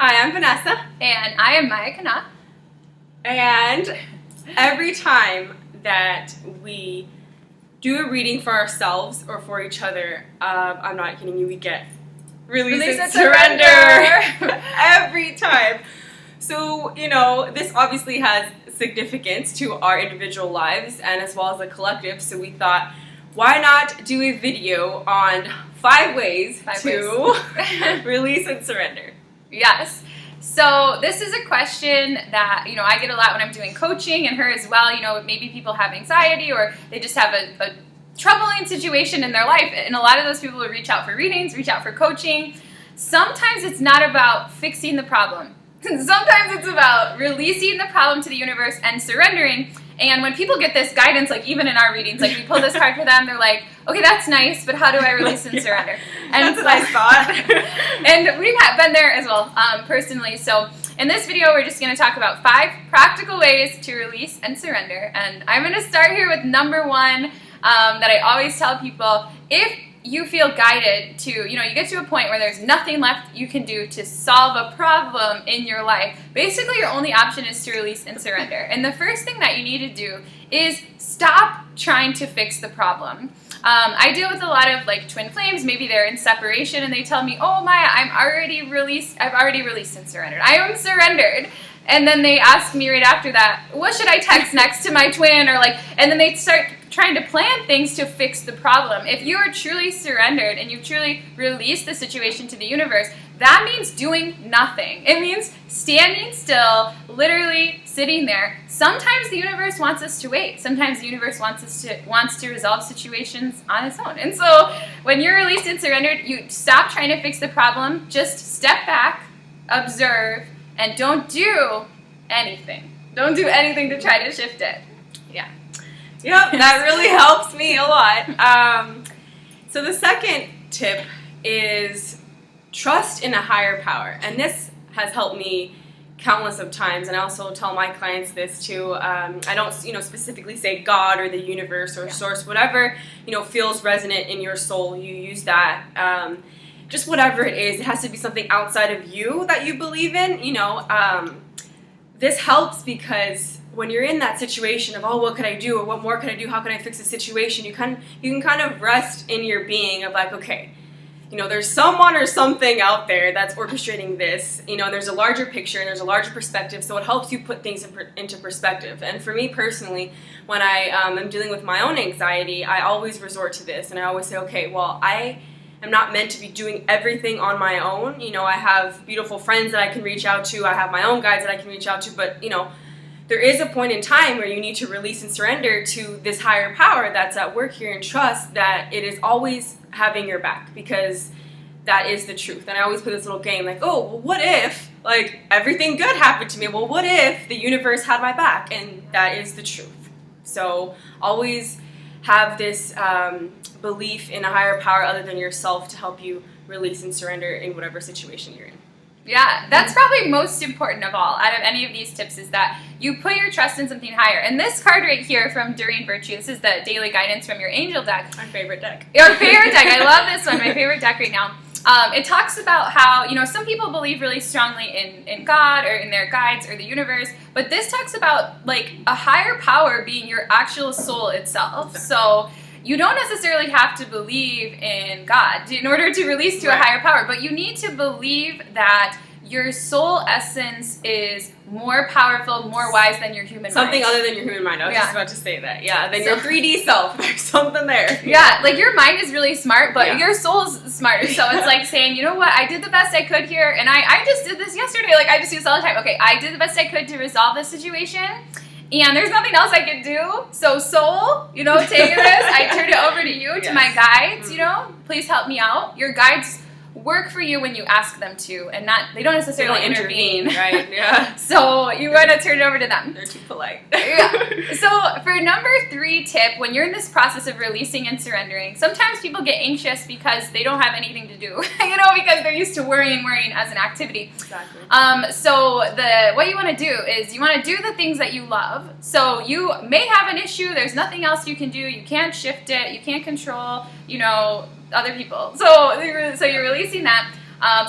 Hi, I'm Vanessa. And I am Maya Kana. And every time that we do a reading for ourselves or for each other, I'm not kidding you, we get release and surrender every time. So, this obviously has significance to our individual lives and as well as the collective. So we thought, why not do a video on 5 ways to release and surrender? Yes. So this is a question that, I get a lot when I'm doing coaching, and her as well. Maybe people have anxiety or they just have a troubling situation in their life, and a lot of those people will reach out for readings, reach out for coaching. Sometimes it's not about fixing the problem. Sometimes it's about releasing the problem to the universe and surrendering. And when people get this guidance, like even in our readings, like we pull this card for them, they're like, okay, that's nice, but how do I release and surrender? And that's what I thought. And we've been there as well, personally. So in this video, we're just going to talk about 5 practical ways to release and surrender. And I'm going to start here with number 1 that I always tell people. If you feel guided to, you get to a point where there's nothing left you can do to solve a problem in your life, basically your only option is to release and surrender. And the first thing that you need to do is stop trying to fix the problem. I deal with a lot of twin flames. Maybe they're in separation and they tell me, oh Maya, I've already released and surrendered. I am surrendered. And then they ask me right after that, what should I text next to my twin? And then they start trying to plan things to fix the problem. If you are truly surrendered and you've truly released the situation to the universe, that means doing nothing. It means standing still, literally sitting there. Sometimes the universe wants us to wait. Sometimes the universe wants to resolve situations on its own. And so when you're released and surrendered, you stop trying to fix the problem. Just step back, observe, and don't do anything. Don't do anything to try to shift it. Yeah. Yep, that really helps me a lot. So the second tip is trust in a higher power. And this has helped me countless of times. And I also tell my clients this too. I don't, specifically say God or the universe or source, whatever, feels resonant in your soul. You use that. Just whatever it is, it has to be something outside of you that you believe in. This helps because when you're in that situation of, oh, what could I do, or what more could I do, how can I fix the situation, you can kind of rest in your being of okay, there's someone or something out there that's orchestrating this. There's a larger picture and there's a larger perspective, so it helps you put things into perspective. And for me personally, when I am dealing with my own anxiety, I always resort to this, and I always say, okay, well, I am not meant to be doing everything on my own. I have beautiful friends that I can reach out to. I have my own guides that I can reach out to. But, there is a point in time where you need to release and surrender to this higher power that's at work here, and trust that it is always having your back, because that is the truth. And I always play this little game oh, well, what if, everything good happened to me? Well, what if the universe had my back? And that is the truth. So always have this belief in a higher power other than yourself to help you release and surrender in whatever situation you're in. Yeah, that's probably most important of all out of any of these tips, is that you put your trust in something higher. And this card right here from Doreen Virtue, this is the daily guidance from your angel deck. My favorite deck. Your favorite deck. I love this one. My favorite deck right now. It talks about how, some people believe really strongly in God or in their guides or the universe, but this talks about a higher power being your actual soul itself. So you don't necessarily have to believe in God in order to release to a higher power, but you need to believe that your soul essence is more powerful, more wise than your human mind. Something other than your human mind. I was just about to say that. Yeah, than your 3D self. There's something there. Yeah, your mind is really smart, but your soul's smarter. So it's like saying, you know what, I did the best I could here, and I just did this yesterday. I just do this all the time. Okay, I did the best I could to resolve this situation, and there's nothing else I can do. So soul, taking this, I turn it over to you, to my guides, please help me out. Your guides work for you when you ask them to, and they don't necessarily intervene. Right, yeah. So you want to turn it over to them. They're too polite. Yeah. So for number 3 tip, when you're in this process of releasing and surrendering, sometimes people get anxious because they don't have anything to do, because they're used to worrying as an activity. Exactly. So what you want to do is you want to do the things that you love. So you may have an issue, there's nothing else you can do, you can't shift it, you can't control, other people. So you're releasing that.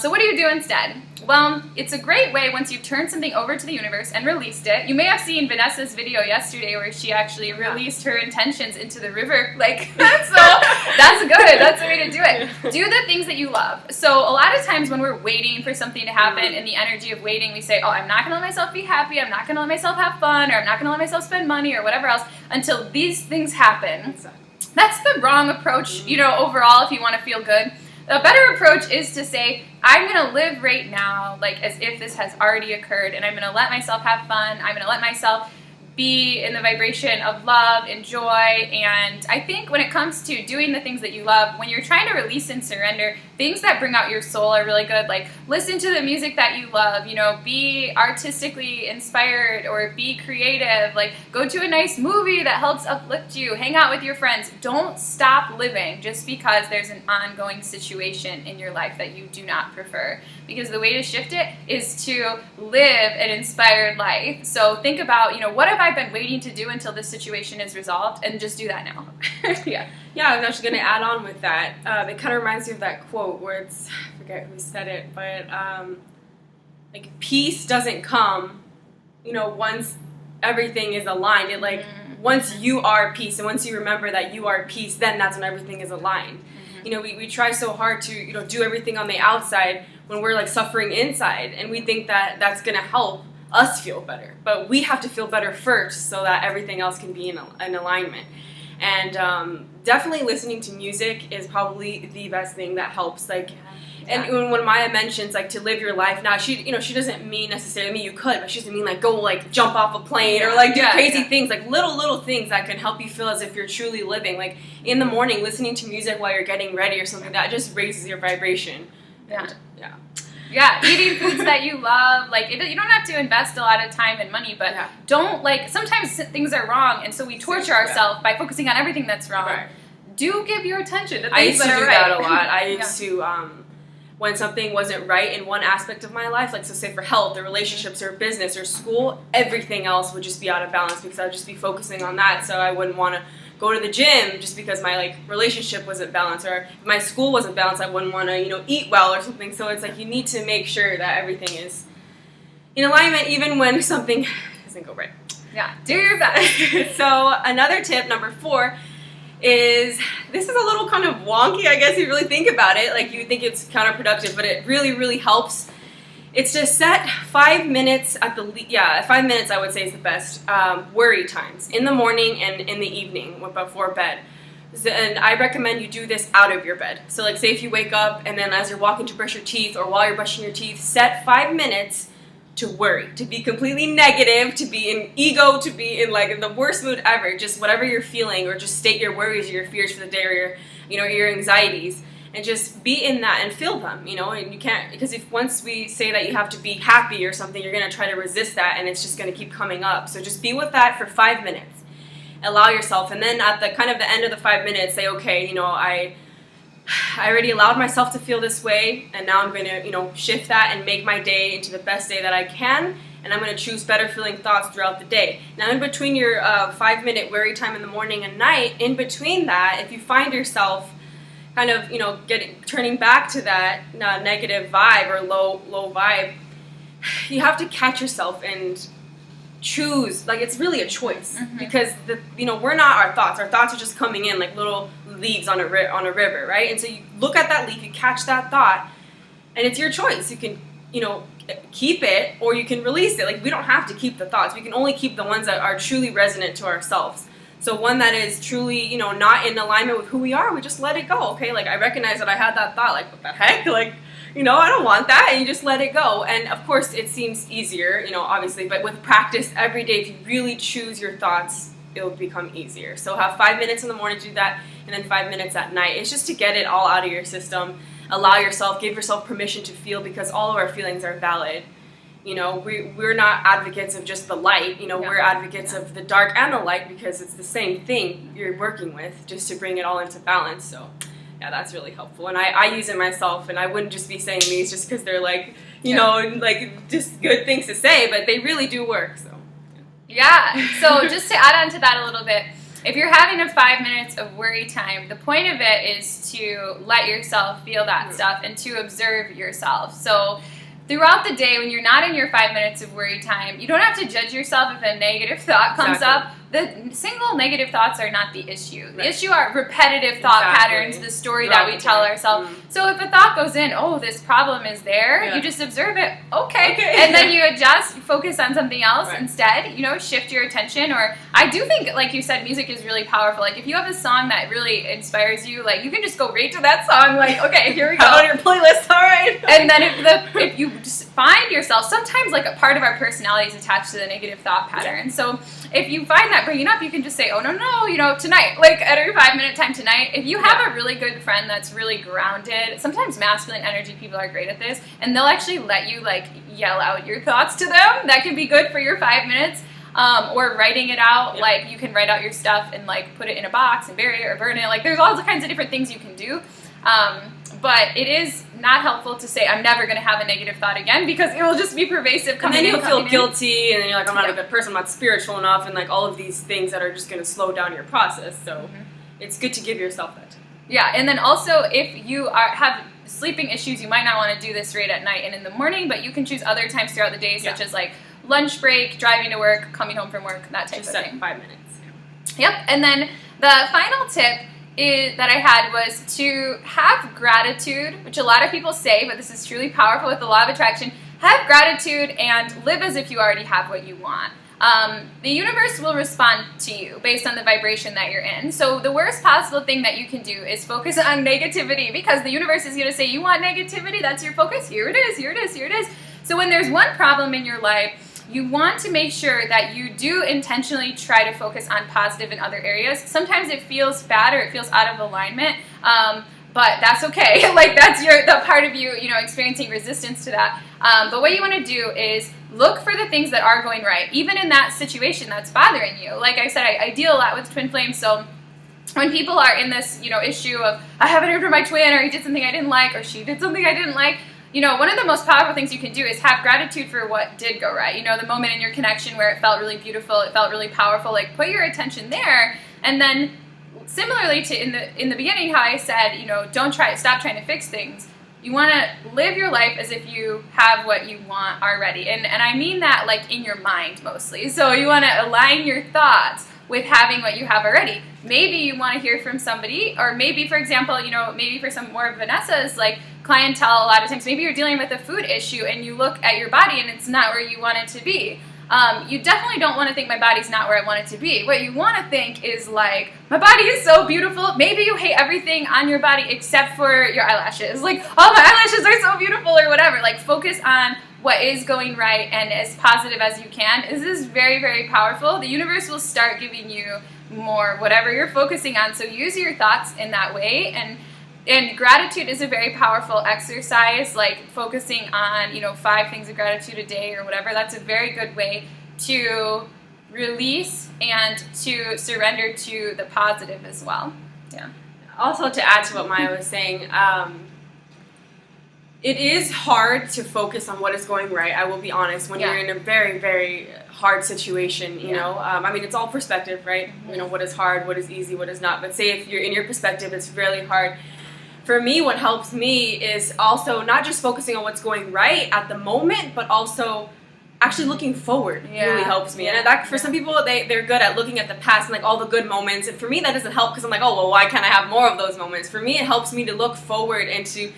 So what do you do instead? Well, it's a great way once you've turned something over to the universe and released it. You may have seen Vanessa's video yesterday where she actually released her intentions into the river. Like, so that's good. That's the way to do it. Do the things that you love. So a lot of times when we're waiting for something to happen, in the energy of waiting, we say, oh, I'm not going to let myself be happy. I'm not going to let myself have fun, or I'm not going to let myself spend money or whatever else until these things happen. That's the wrong approach, overall, if you want to feel good. A better approach is to say, I'm going to live right now like as if this has already occurred, and I'm going to let myself have fun. I'm going to let myself be in the vibration of love and joy. And I think when it comes to doing the things that you love, when you're trying to release and surrender, things that bring out your soul are really good. Like, listen to the music that you love, be artistically inspired or be creative. Like, go to a nice movie that helps uplift you. Hang out with your friends. Don't stop living just because there's an ongoing situation in your life that you do not prefer. Because the way to shift it is to live an inspired life. So think about, what have I been waiting to do until this situation is resolved, and just do that now. Yeah, I was actually going to add on with that. It kind of reminds me of that quote where I forget who said it, but like, peace doesn't come, once everything is aligned. It once you are peace, and once you remember that you are peace, then that's when everything is aligned. We try so hard to do everything on the outside when we're like suffering inside, and we think that that's going to help us feel better, but we have to feel better first so that everything else can be in alignment. And definitely listening to music is probably the best thing that helps. Like, and when Maya mentions like to live your life now, she doesn't mean necessarily, I mean, you could, but she doesn't mean like go like jump off a plane or like do crazy things, like little things that can help you feel as if you're truly living. Like in the morning, listening to music while you're getting ready or something, that just raises your vibration. Yeah, eating foods that you love. Like, you don't have to invest a lot of time and money, but don't, like, sometimes things are wrong, and so we torture ourselves by focusing on everything that's wrong. Right. Do give your attention to things that are right. I used to do that a lot. I used to, when something wasn't right in one aspect of my life, like, so say for health or relationships or business or school, everything else would just be out of balance because I would just be focusing on that, so I wouldn't want to go to the gym just because my relationship wasn't balanced, or if my school wasn't balanced, I wouldn't want to eat well or something. So it's like you need to make sure that everything is in alignment even when something doesn't go right. Yeah, do your best. So another tip, number 4, is this is a little kind of wonky, I guess, if you really think about it. Like, you think it's counterproductive, but it really helps. It's to set 5 minutes 5 minutes I would say is the best worry times in the morning and in the evening before bed. And I recommend you do this out of your bed. So like, say if you wake up and then as you're walking to brush your teeth or while you're brushing your teeth, set 5 minutes to worry, to be completely negative, to be in ego, to be in like in the worst mood ever, just whatever you're feeling, or just state your worries or your fears for the day, or your anxieties. And just be in that and feel them, and you can't, because if once we say that you have to be happy or something, you're going to try to resist that, and it's just going to keep coming up. So just be with that for 5 minutes. Allow yourself, and then at the kind of the end of the 5 minutes, say, okay, I already allowed myself to feel this way, and now I'm going to, shift that and make my day into the best day that I can, and I'm going to choose better feeling thoughts throughout the day. Now, in between your 5-minute worry time in the morning and night, in between that, if you find yourself kind of, turning back to that negative vibe or low vibe, you have to catch yourself and choose. Like, it's really a choice, because we're not our thoughts. Our thoughts are just coming in like little leaves on a river, right? And so you look at that leaf, you catch that thought, and it's your choice. You can, keep it or you can release it. Like, we don't have to keep the thoughts. We can only keep the ones that are truly resonant to ourselves. So one that is truly, not in alignment with who we are, we just let it go, okay? Like, I recognize that I had that thought, like, what the heck? Like, I don't want that, and you just let it go. And, of course, it seems easier, obviously, but with practice every day, if you really choose your thoughts, it'll become easier. So have 5 minutes in the morning to do that, and then 5 minutes at night. It's just to get it all out of your system. Allow yourself, give yourself permission to feel, because all of our feelings are valid. We're not advocates of just the light. We're advocates of the dark and the light, because it's the same thing you're working with, just to bring it all into balance. So, yeah, that's really helpful. And I use it myself, and I wouldn't just be saying these just because they're like, like just good things to say, but they really do work. So, yeah. So just to add on to that a little bit, if you're having a 5 minutes of worry time, the point of it is to let yourself feel that stuff and to observe yourself. So throughout the day, when you're not in your 5 minutes of worry time, you don't have to judge yourself if a negative thought comes up. The single negative thoughts are not the issue. The issue are repetitive thought patterns, the story that we tell ourselves. So if a thought goes in, oh, this problem is there, you just observe it, okay. And then you adjust, focus on something else instead, you know, shift your attention. Or I do think, like you said, music is really powerful. Like if you have a song that really inspires you, like you can just go right to that song, like, okay, here we go. How on your playlist, all right. And then if you just find yourself, sometimes like a part of our personality is attached to the negative thought pattern. So if you find that bringing up, you can just say, oh, no, you know, tonight, like at your 5 minute time tonight, if you have a really good friend that's really grounded, sometimes masculine energy people are great at this, and they'll actually let you like yell out your thoughts to them. That can be good for your 5 minutes. Or writing it out, like you can write out your stuff and like put it in a box and bury it or burn it. Like there's all kinds of different things you can do. But it is not helpful to say, I'm never going to have a negative thought again, because it will just be pervasive. And then you'll feel guilty, and then you're like, I'm not a good person, I'm not spiritual enough, and like all of these things that are just going to slow down your process. So it's good to give yourself that time. Yeah, and then also if you have sleeping issues, you might not want to do this right at night and in the morning, but you can choose other times throughout the day, such as like lunch break, driving to work, coming home from work, that type of thing. 5 minutes. Yep, and then the final tip that I had was to have gratitude, which a lot of people say, but this is truly powerful with the law of attraction. Have gratitude and live as if you already have what you want. The universe will respond to you based on the vibration that you're in. So the worst possible thing that you can do is focus on negativity, because the universe is going to say, you want negativity? That's your focus? Here it is, here it is, here it is. So when there's one problem in your life, you want to make sure that you do intentionally try to focus on positive in other areas. Sometimes it feels bad or it feels out of alignment, but that's okay. Like that's the part of you, you know, experiencing resistance to that. But what you want to do is look for the things that are going right, even in that situation that's bothering you. Like I said, I deal a lot with twin flames, so when people are in this, you know, issue of I haven't heard from my twin, or he did something I didn't like, or she did something I didn't like, you know, one of the most powerful things you can do is have gratitude for what did go right. You know, the moment in your connection where it felt really beautiful, it felt really powerful, like put your attention there. And then similarly to in the beginning how I said, you know, stop trying to fix things. You want to live your life as if you have what you want already. And I mean that like in your mind mostly. So you want to align your thoughts with having what you have already. Maybe you want to hear from somebody, or maybe, for example, you know, maybe for some more of Vanessa's like clientele, a lot of times maybe you're dealing with a food issue and you look at your body and it's not where you want it to be. You definitely don't want to think my body's not where I want it to be. What you want to think is like, my body is so beautiful. Maybe you hate everything on your body except for your eyelashes. Like, oh, my eyelashes are so beautiful, or whatever. Like, focus on what is going right and as positive as you can. This is very, very powerful. The universe will start giving you more whatever you're focusing on. So use your thoughts in that way. And gratitude is a very powerful exercise, like focusing on, you know, 5 things of gratitude a day or whatever. That's a very good way to release and to surrender to the positive as well. Yeah. Also, to add to what Maya was saying, it is hard to focus on what is going right, I will be honest, when you're in a very, very hard situation, you know. I mean, it's all perspective, right? You know, what is hard, what is easy, what is not. But say if you're in your perspective, it's really hard. For me, what helps me is also not just focusing on what's going right at the moment, but also actually looking forward really helps me. And that, for some people, they're good at looking at the past and like all the good moments. And for me, that doesn't help, because I'm like, oh, well, why can't I have more of those moments? For me, it helps me to look forward and to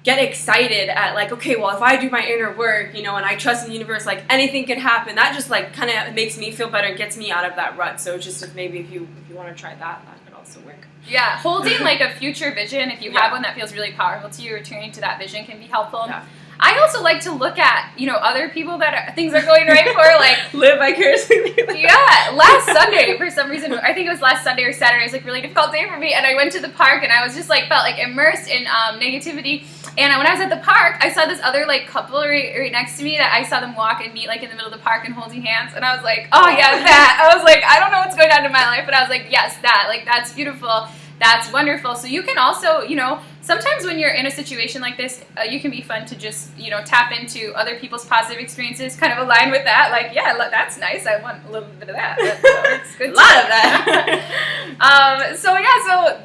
get excited at like, okay, well, if I do my inner work, you know, and I trust in the universe, like anything can happen. That just like kind of makes me feel better and gets me out of that rut. So just if you want to try that could also work. Yeah, holding like a future vision, if you have one that feels really powerful to you, returning to that vision can be helpful. Yeah. I also like to look at, you know, other people that things are going right for, like live vicariously. Yeah, last Sunday, for some reason, I think it was last Sunday or Saturday, it was like a really difficult day for me, and I went to the park and I was just like, felt like immersed in negativity. And when I was at the park, I saw this other like couple right next to me that I saw them walk and meet like in the middle of the park and holding hands, and I was like, oh yeah, that. I was like, I don't know what's going on in my life, but I was like, yes, that, like that's beautiful. That's wonderful. So you can also, you know, sometimes when you're in a situation like this, you can be fun to just, tap into other people's positive experiences, kind of align with that. Like, yeah, that's nice. I want a little bit of that. That's good. A lot of that. So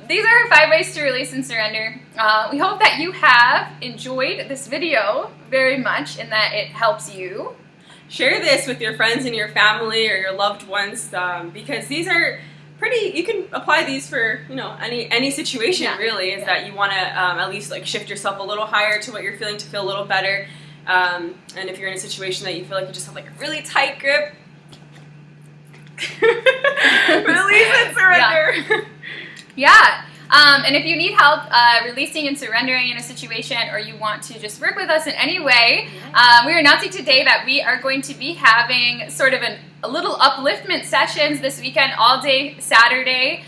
these are 5 ways to release and surrender. We hope that you have enjoyed this video very much and that it helps you. Share this with your friends and your family or your loved ones, because these are pretty, you can apply these for, any situation really, is that you want to at least like shift yourself a little higher to what you're feeling to feel a little better. And if you're in a situation that you feel like you just have like a really tight grip, release and surrender. Yeah. And if you need help releasing and surrendering in a situation, or you want to just work with us in any way, we are announcing today that we are going to be having sort of a little upliftment sessions this weekend, all day Saturday,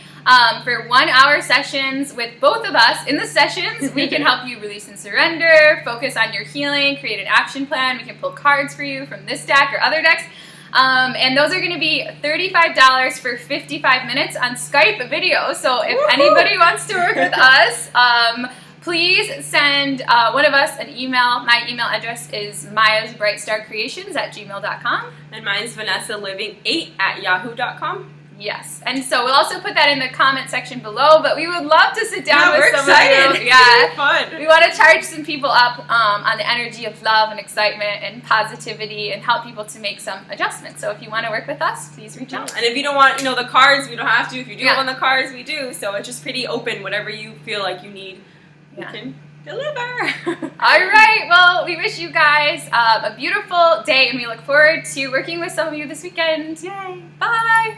for 1-hour sessions with both of us. In the sessions, we can help you release and surrender, focus on your healing, create an action plan. We can pull cards for you from this deck or other decks. And those are going to be $35 for 55 minutes on Skype video. So if anybody wants to work with us, please send one of us an email. My email address is mayasbrightstarcreations@gmail.com. And mine's vanessaliving8@yahoo.com. Yes, and so we'll also put that in the comment section below, but we would love to sit down with some excited. of you. Yeah, fun. We want to charge some people up on the energy of love and excitement and positivity and help people to make some adjustments. So if you want to work with us, please reach out. And if you don't want, the cards, we don't have to. If you do want the cards, we do. So it's just pretty open. Whatever you feel like you need, we can deliver. All right, well, we wish you guys a beautiful day, and we look forward to working with some of you this weekend. Yay. Bye.